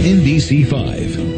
NBC5.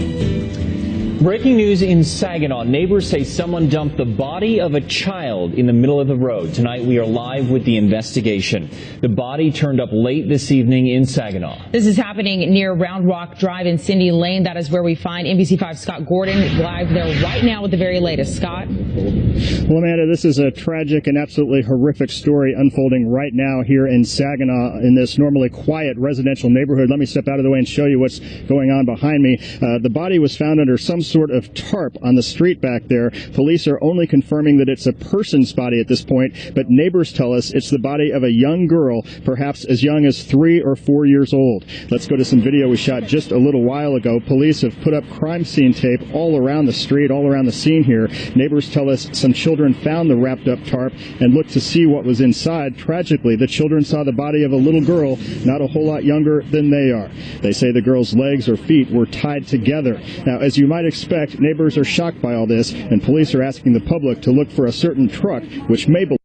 Breaking news in Saginaw. Neighbors say someone dumped the body of a child in the middle of the road. Tonight we are live with the investigation. The body turned up late this evening in Saginaw. This is happening near Round Rock Drive in Cindy Lane. That is where we find NBC5's Scott Gordon live there right now with the very latest. Scott? Well, Amanda, this is a tragic and absolutely horrific story unfolding right now here in Saginaw in this normally quiet residential neighborhood. Let me step out of the way and show you what's going on behind me. The body was found under some sort of tarp on the street back there. Police are only confirming that it's a person's body at this point, but neighbors tell us it's the body of a young girl, perhaps as young as 3 or 4 years old. Let's go to some video we shot just a little while ago. Police have put up crime scene tape all around the street, all around the scene here. Neighbors tell us some children found the wrapped up tarp and looked to see what was inside. Tragically, the children saw the body of a little girl not a whole lot younger than they are. They say the girl's legs or feet were tied together. Now, as you might expect, neighbors are shocked by all this, and police are asking the public to look for a certain truck which may belong to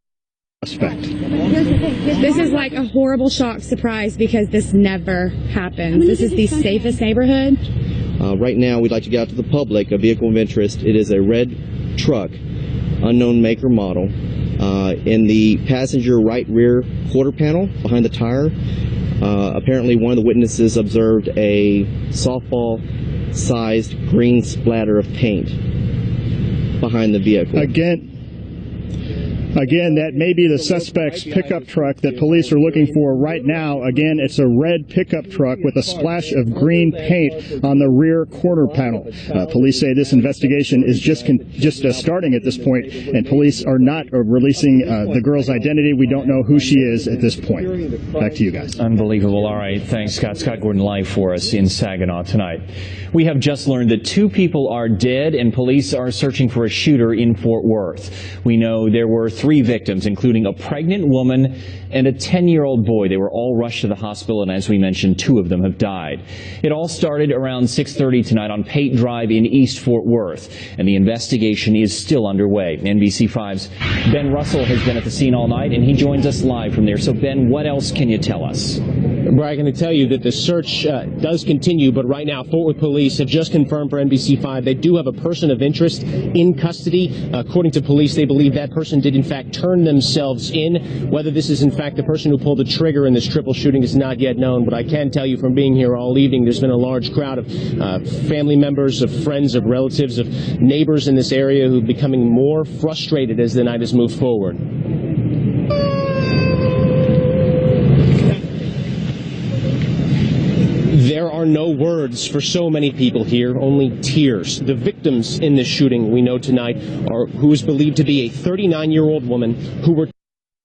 the suspect. This is like a horrible shock surprise because this never happens. This is the safest neighborhood. Right now, we'd like to get out to the public a vehicle of interest. It is a red truck, unknown make or model. In the passenger right rear quarter panel behind the tire, apparently one of the witnesses observed a softball-sized green splatter of paint behind the vehicle. Again, that may be the suspect's pickup truck that police are looking for right now. Again, it's a red pickup truck with a splash of green paint on the rear quarter panel. Police say this investigation is just starting at this point, and police are not releasing the girl's identity. We don't know who she is at this point. Back to you guys. Unbelievable. All right. Thanks, Scott. Scott Gordon live for us in Saginaw tonight. We have just learned that 2 people are dead, and police are searching for a shooter in Fort Worth. We know there were 3 victims, including a pregnant woman and a 10-year-old boy. They were all rushed to the hospital, and as we mentioned, 2 of them have died. It all started around 6:30 tonight on Pate Drive in East Fort Worth, and the investigation is still underway. NBC5's Ben Russell has been at the scene all night, and he joins us live from there. So, Ben, what else can you tell us? Brian, I'm going to tell you that the search does continue, but right now Fort Worth police have just confirmed for NBC5 they do have a person of interest in custody. According to police, they believe that person did in fact turn themselves in. Whether this is in fact the person who pulled the trigger in this triple shooting is not yet known, but I can tell you from being here all evening, there's been a large crowd of family members, of friends, of relatives, of neighbors in this area who are becoming more frustrated as the night has moved forward. There are no words for so many people here, only tears. The victims in this shooting we know tonight are who is believed to be a 39-year-old woman who were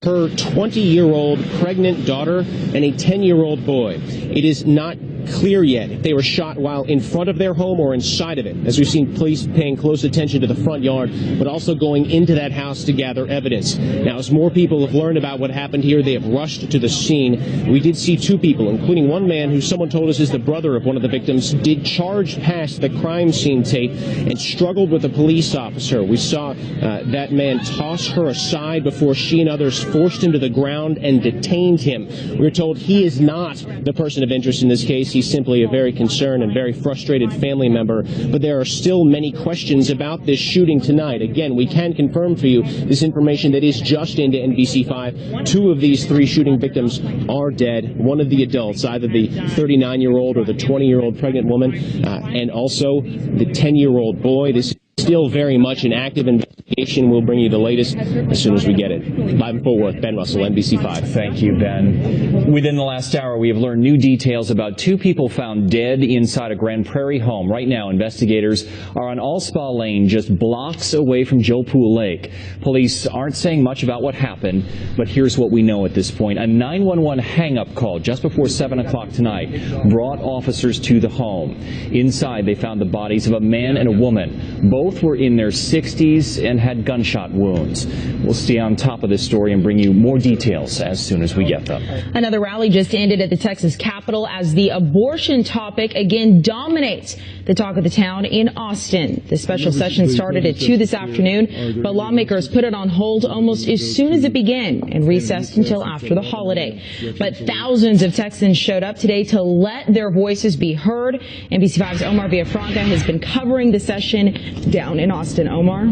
her 20-year-old pregnant daughter and a 10-year-old boy. It is not clear yet if they were shot while in front of their home or inside of it, as we've seen police paying close attention to the front yard, but also going into that house to gather evidence. Now, as more people have learned about what happened here, they have rushed to the scene. We did see 2 people, including one man who someone told us is the brother of one of the victims, did charge past the crime scene tape and struggled with a police officer. We saw that man toss her aside before she and others forced him to the ground and detained him. We were told he is not the person of interest in this case. He's simply a very concerned and very frustrated family member, but there are still many questions about this shooting tonight. Again, we can confirm for you this information that is just into NBC5. 2 of these 3 shooting victims are dead. One of the adults, either the 39-year-old or the 20-year-old pregnant woman, and also the 10-year-old boy. This is still very much an active investigation. We'll bring you the latest as soon as we get it. Live in Fort Worth, Ben Russell, NBC5. Thank you, Ben. Within the last hour, we have learned new details about 2 people found dead inside a Grand Prairie home. Right now, investigators are on Allspa Lane, just blocks away from Joe Pool Lake. Police aren't saying much about what happened, but here's what we know at this point. A 911 hang-up call just before 7 o'clock tonight brought officers to the home. Inside, they found the bodies of a man and a woman. Both Both were in their 60s and had gunshot wounds. We'll stay on top of this story and bring you more details as soon as we get them. Another rally just ended at the Texas Capitol as the abortion topic again dominates the talk of the town in Austin. The special session started at 2 this afternoon, but lawmakers put it on hold almost as soon as it began and recessed until after the holiday. But thousands of Texans showed up today to let their voices be heard. NBC5's Omar Villafranca has been covering the session down in Austin. Omar?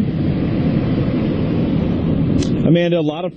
Amanda, a lot of